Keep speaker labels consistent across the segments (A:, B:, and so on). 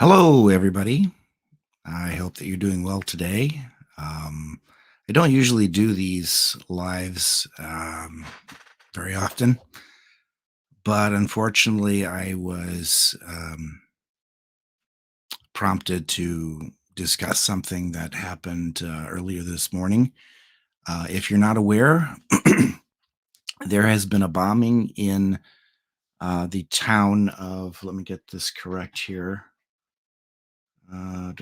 A: Hello, everybody. I hope that you're doing well today. Um, I don't usually do these lives very often, but unfortunately, I was prompted to discuss something that happened earlier this morning. If you're not aware, there has been a bombing in the town of, let me get this correct here. Of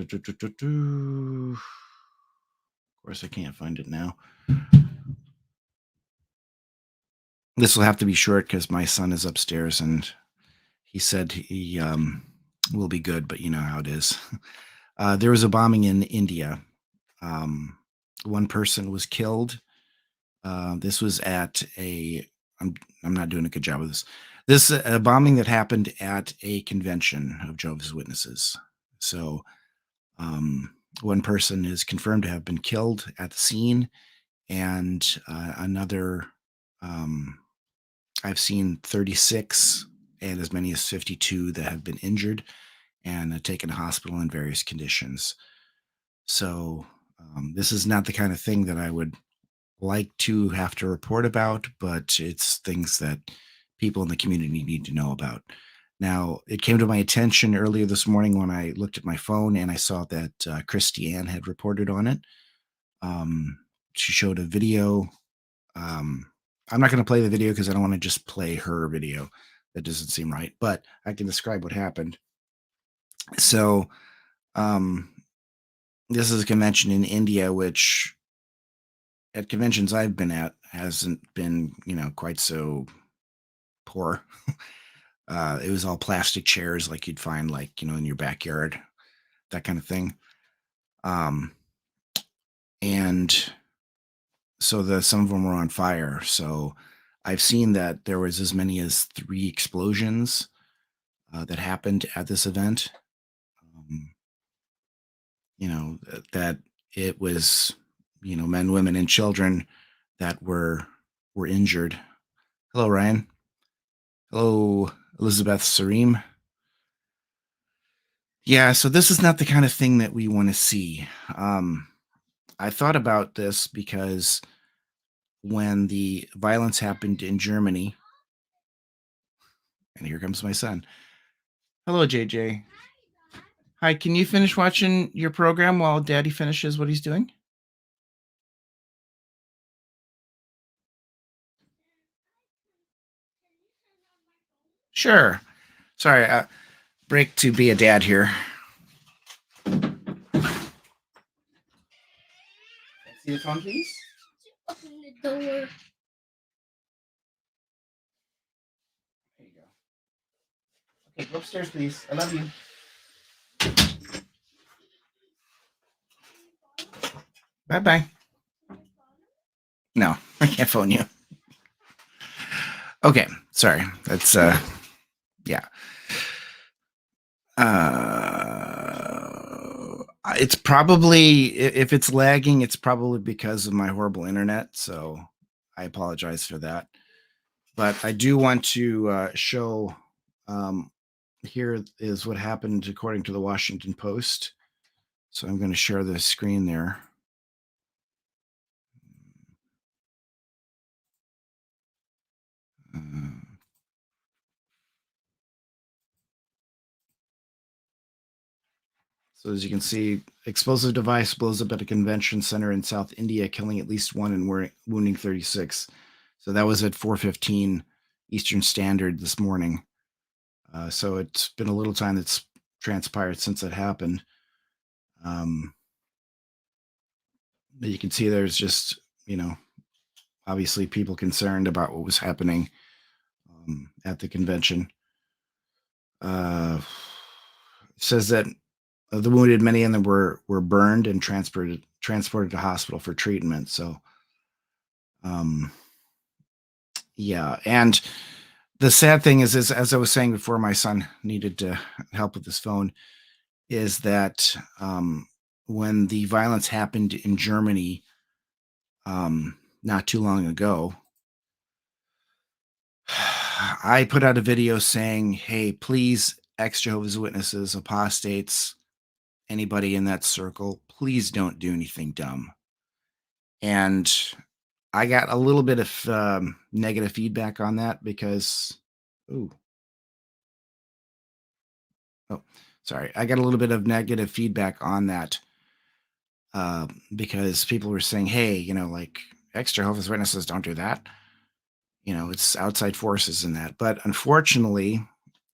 A: course, I can't find it now. This will have to be short because my son is upstairs and he said he will be good, but you know how it is. There was a bombing in India. Um, One person was killed. This was at a. I'm not doing a good job of this. This a bombing that happened at a convention of Jehovah's Witnesses. So one person is confirmed to have been killed at the scene, and another. Um, I've seen 36 and as many as 52 that have been injured and taken to hospital in various conditions. So, this is not the kind of thing that I would like to have to report about, but it's things that people in the community need to know about. Now, it came to my attention earlier this morning when I looked at my phone and I saw that Christiane had reported on it. She showed a video. um, I'm not going to play the video because I don't want to just play her video. That doesn't seem right, but I can describe what happened. So, um, this is a convention in India, which at conventions I've been at hasn't been, quite so poor. It was all plastic chairs like you'd find, like, in your backyard, that kind of thing. Um, and so some of them were on fire. So I've seen that there was as many as three explosions that happened at this event. Um, that it was, men, women, and children that were injured. Hello, Ryan. Hello, Elizabeth Sareem. Yeah, so this is not the kind of thing that we want to see. Um, I thought about this because when the violence happened in Germany, and here comes my son. Hello, JJ. Hi, can you finish watching your program while Daddy finishes what he's doing? Sure. Sorry, break to be a dad here. See the phone, please? Open the door. There you go. Okay, go upstairs, please. I love you. Bye bye. No, I can't phone you. Okay, sorry. That's yeah. It's probably if it's lagging, it's probably because of my horrible internet. So I apologize for that. But I do want to show. Um, Here is what happened according to the Washington Post. So I'm going to share the screen there. Uh, So as you can see, explosive device blows up at a convention center in South India, killing at least one and wounding 36. So that was at 4:15 Eastern Standard this morning. So it's been a little time that's transpired since that happened. Um, but you can see there's just, obviously people concerned about what was happening at the convention. It says that of the wounded, many of them were burned and transported to hospital for treatment. So, um, yeah, and the sad thing is, as I was saying before, my son needed to help with his phone. Is that when the violence happened in Germany not too long ago, I put out a video saying, "Hey, please ex Jehovah's Witnesses, apostates, anybody in that circle, please don't do anything dumb. And I got a little bit of negative feedback on that because, ooh, oh, sorry, I got a little bit of negative feedback on that because people were saying, hey, like ex Jehovah's Witnesses don't do that. It's outside forces in that. But unfortunately,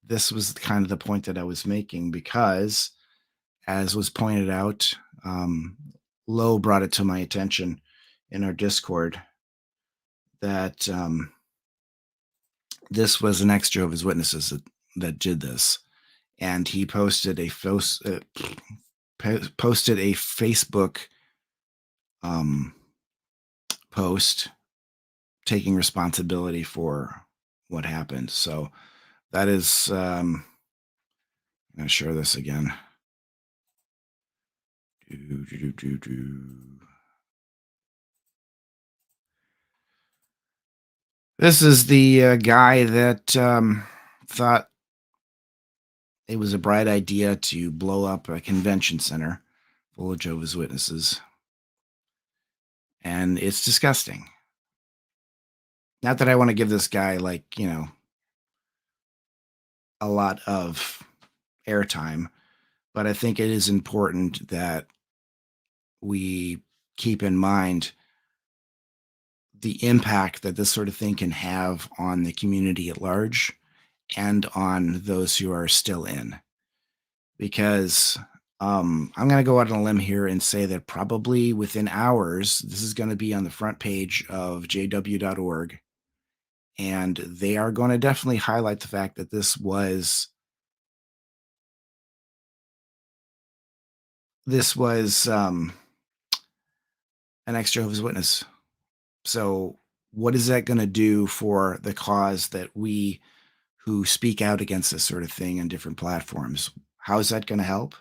A: this was kind of the point that I was making because, as was pointed out, um, Lowe brought it to my attention in our Discord that this was an ex Jehovah's Witnesses that did this, and he posted posted a Facebook um, post taking responsibility for what happened. So that is, I'm going to share this again. Do, do, do, do, do. This is the guy that thought it was a bright idea to blow up a convention center full of Jehovah's Witnesses. And it's disgusting. Not that I want to give this guy, like, a lot of airtime, but I think it is important that we keep in mind the impact that this sort of thing can have on the community at large and on those who are still in. Because I'm going to go out on a limb here and say that probably within hours, this is going to be on the front page of jw.org. And they are going to definitely highlight the fact that this was an ex Jehovah's Witness. So, what is that going to do for the cause that we who speak out against this sort of thing on different platforms? How is that going to help?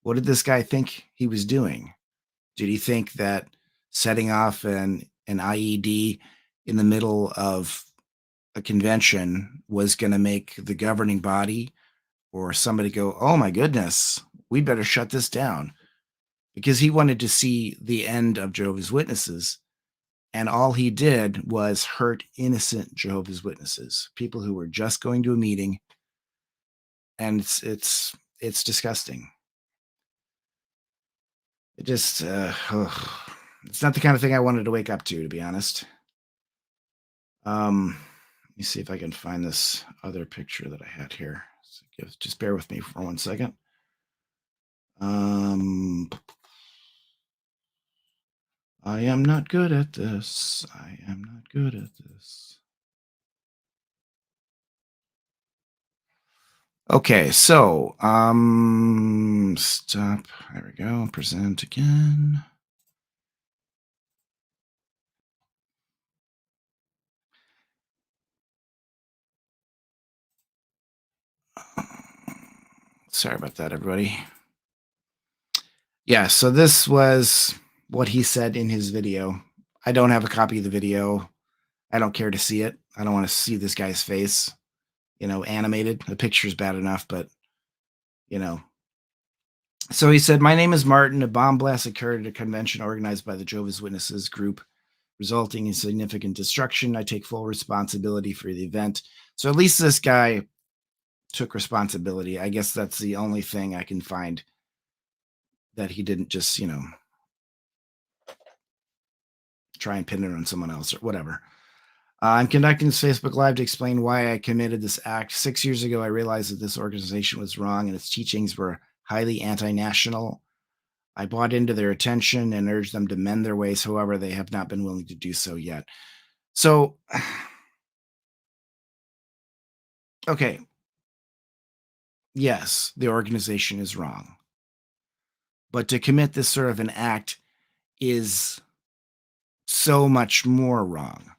A: What did this guy think he was doing? Did he think that setting off an IED in the middle of a convention was going to make the governing body or somebody go, "Oh my goodness, we better shut this down," because he wanted to see the end of Jehovah's Witnesses, and all he did was hurt innocent Jehovah's Witnesses, people who were just going to a meeting, and it's disgusting. It just it's not the kind of thing I wanted to wake up to be honest. Let me see if I can find this other picture that I had here. So just bear with me for 1 second. I am not good at this. I am not good at this. Okay, so stop. There we go. Present again. Sorry about that, everybody. Yeah, so this was what he said in his video. I don't have a copy of the video. I don't care to see it. I don't want to see this guy's face, animated. The picture's bad enough, but you know. So he said, "My name is Martin. A bomb blast occurred at a convention organized by the Jehovah's Witnesses group, resulting in significant destruction. I take full responsibility for the event." So at least this guy took responsibility. I guess that's the only thing I can find that he didn't just, try and pin it on someone else or whatever. I'm conducting this Facebook Live to explain why I committed this act. 6 years ago, I realized that this organization was wrong and its teachings were highly anti national. I bought into their attention and urged them to mend their ways. However, they have not been willing to do so yet. So, okay, yes, the organization is wrong. But to commit this sort of an act is so much more wrong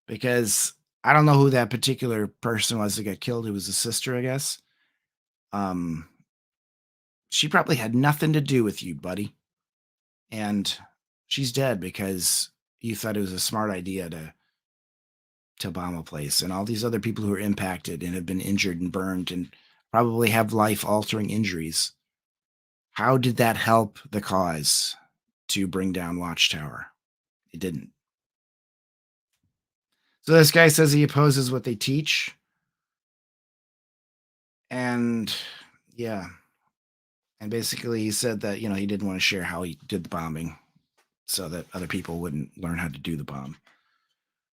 A: because I don't know who that particular person was that got killed. It was a sister, I guess. Um, she probably had nothing to do with you, buddy. And she's dead because you thought it was a smart idea to bomb a place, and all these other people who are impacted and have been injured and burned and probably have life altering injuries. How did that help the cause to bring down Watchtower? It didn't. So this guy says he opposes what they teach. And yeah, and basically he said that, he didn't want to share how he did the bombing so that other people wouldn't learn how to do the bomb.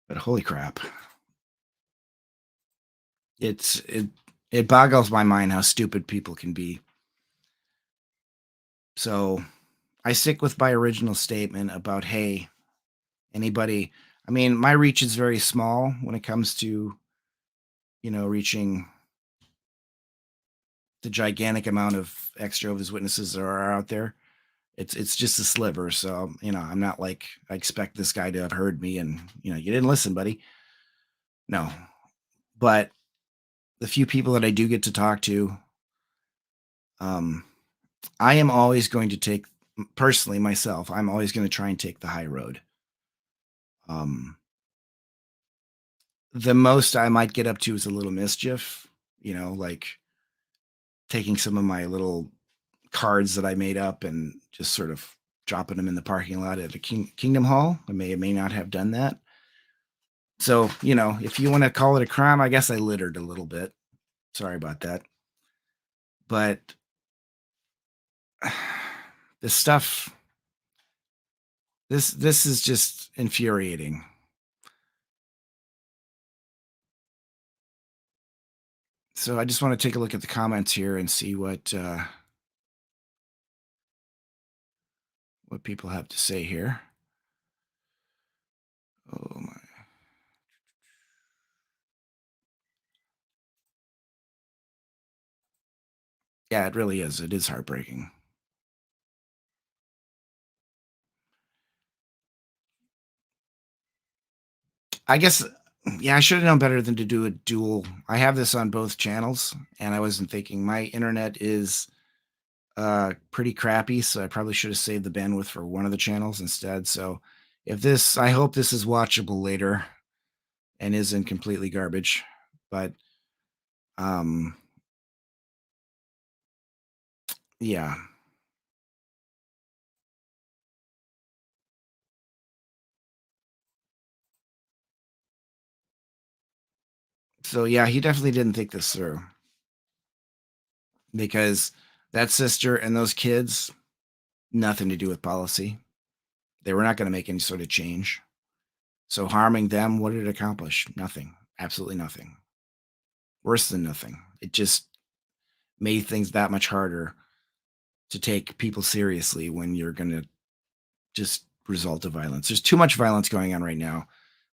A: But holy crap. It boggles my mind how stupid people can be. So I stick with my original statement about, hey, anybody, I mean, my reach is very small when it comes to, reaching the gigantic amount of ex-Jehovah's Witnesses that are out there. It's just a sliver. So, I'm not like I expect this guy to have heard me and, you didn't listen, buddy. No. But the few people that I do get to talk to, um, I am always going to take, personally myself, I'm always going to try and take the high road. Um, the most I might get up to is a little mischief, like taking some of my little cards that I made up and just sort of dropping them in the parking lot at the Kingdom Hall. I may or may not have done that. So, if you want to call it a crime, I guess I littered a little bit. Sorry about that. But this stuff, this is just infuriating. So I just want to take a look at the comments here and see what people have to say here. Oh my. Yeah, it really is. It is heartbreaking. I guess, yeah, I should have known better than to do a dual. I have this on both channels, and I wasn't thinking my internet is pretty crappy, so I probably should have saved the bandwidth for one of the channels instead. So I hope this is watchable later and isn't completely garbage. But um, yeah. So yeah, he definitely didn't think this through because that sister and those kids, nothing to do with policy. They were not going to make any sort of change. So harming them, what did it accomplish? Nothing. Absolutely nothing. Worse than nothing. It just made things that much harder to take people seriously when you're going to just result to violence. There's too much violence going on right now.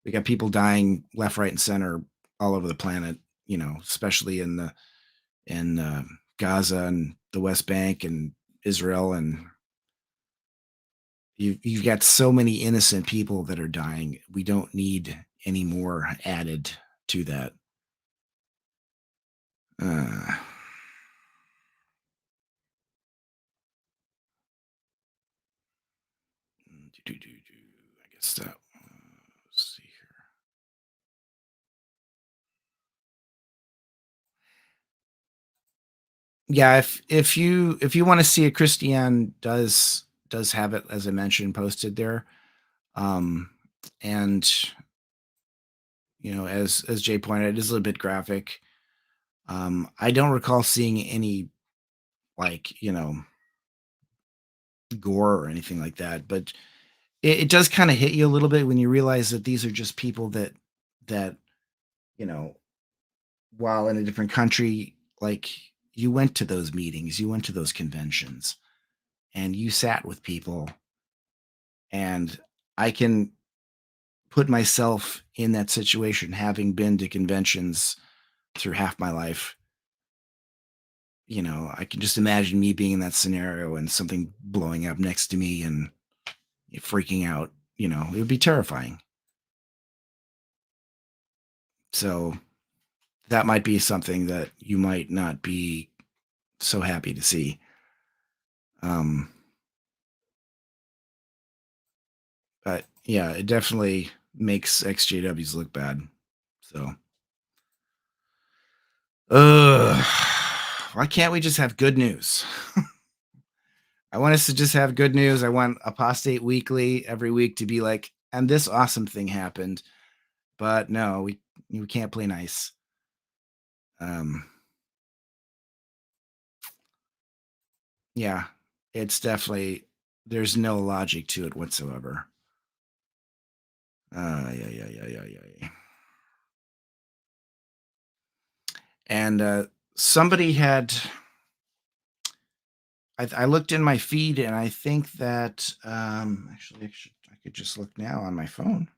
A: We got people dying left, right, and center all over the planet. Especially in Gaza and the West Bank and Israel, and you've got so many innocent people that are dying. We don't need any more added to that. Uh, I guess that. Let's see here. Yeah, if you want to see it, Christiane does have it, as I mentioned, posted there. Um, and as Jay pointed out, it is a little bit graphic. I don't recall seeing any, like, gore or anything like that, but it does kind of hit you a little bit when you realize that these are just people that you know while in a different country, like, you went to those meetings, you went to those conventions, and you sat with people, and I can put myself in that situation, having been to conventions through half my life. I can just imagine me being in that scenario and something blowing up next to me and freaking out. It would be terrifying. So that might be something that you might not be so happy to see. Um, but yeah, it definitely makes XJWs look bad. So, ugh, why can't we just have good news? I want us to just have good news. I want Apostate Weekly every week to be like, and this awesome thing happened. But no, we can't play nice. Um, yeah, it's definitely there's no logic to it whatsoever. Yeah, yeah, yeah, yeah, yeah, yeah. And somebody had I looked in my feed and I think that actually I could just look now on my phone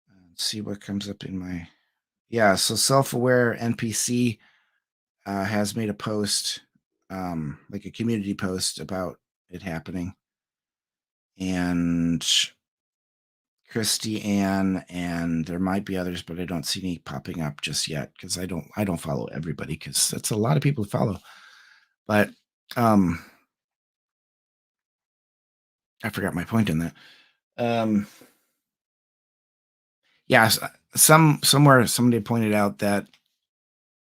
A: and see what comes up in my yeah. So self-aware NPC has made a post, like a community post about it happening, and Christy Ann, and there might be others, but I don't see any popping up just yet because I don't follow everybody because that's a lot of people to follow. But um, I forgot my point in that. Um, yeah, somewhere somebody pointed out that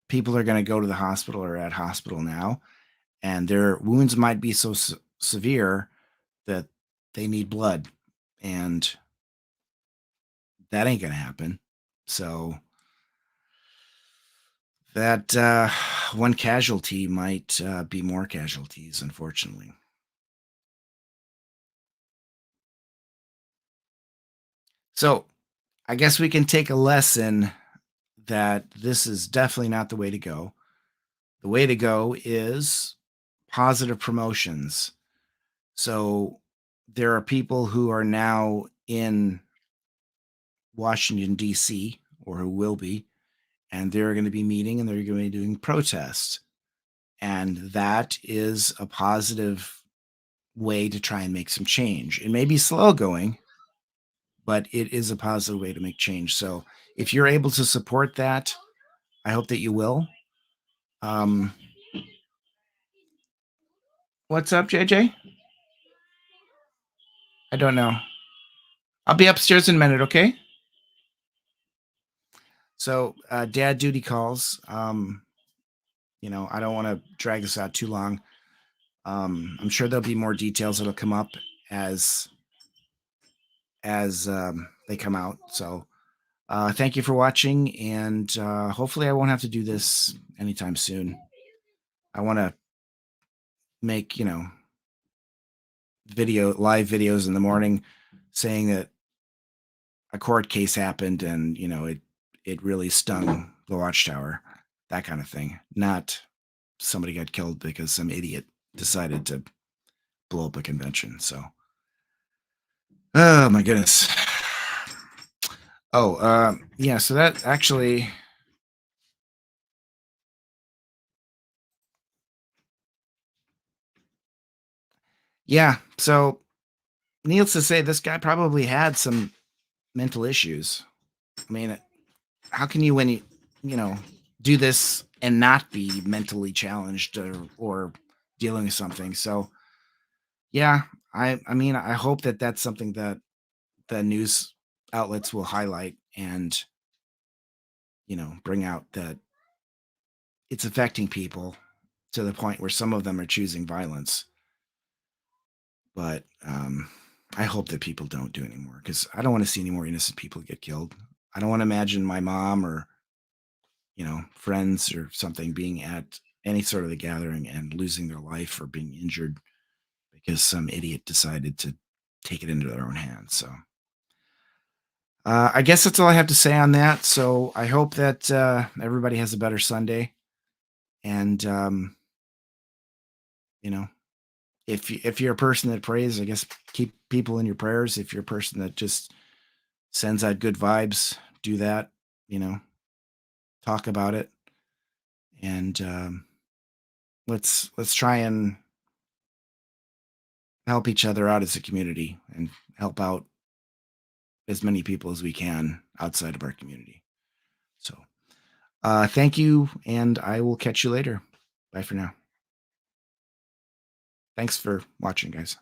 A: people are going to go to the hospital or at hospital now, and their wounds might be so severe that they need blood, and that ain't going to happen. So that one casualty might be more casualties, unfortunately. So I guess we can take a lesson that this is definitely not the way to go. The way to go is positive promotions. So there are people who are now in Washington, D.C., or who will be, and they're going to be meeting and they're going to be doing protests. And that is a positive way to try and make some change. It may be slow going, but it is a positive way to make change. So if you're able to support that, I hope that you will. Um, what's up, JJ? I don't know. I'll be upstairs in a minute, okay? So, dad duty calls. I don't want to drag this out too long. I'm sure there'll be more details that'll come up as they come out. So, thank you for watching, and hopefully, I won't have to do this anytime soon. I want to make live videos in the morning, saying that a court case happened, and it really stung the watchtower, that kind of thing. Not somebody got killed because some idiot decided to blow up a convention. So, oh my goodness. Oh, yeah. So that actually, yeah. So, needless to say, this guy probably had some mental issues. I mean, how can you, when you know, do this and not be mentally challenged or dealing with something? So, yeah, I mean, I hope that that's something that the news outlets will highlight and bring out that it's affecting people to the point where some of them are choosing violence. But I hope that people don't do anymore because I don't want to see any more innocent people get killed. I don't want to imagine my mom or friends or something being at any sort of a gathering and losing their life or being injured because some idiot decided to take it into their own hands. So I guess that's all I have to say on that. So I hope that everybody has a better Sunday, and you know, if you're a person that prays, I guess keep people in your prayers. If you're a person that just sends out good vibes, do that. You know, talk about it, and let's try and help each other out as a community and help out as many people as we can outside of our community. So, thank you, and I will catch you later. Bye for now. Thanks for watching, guys.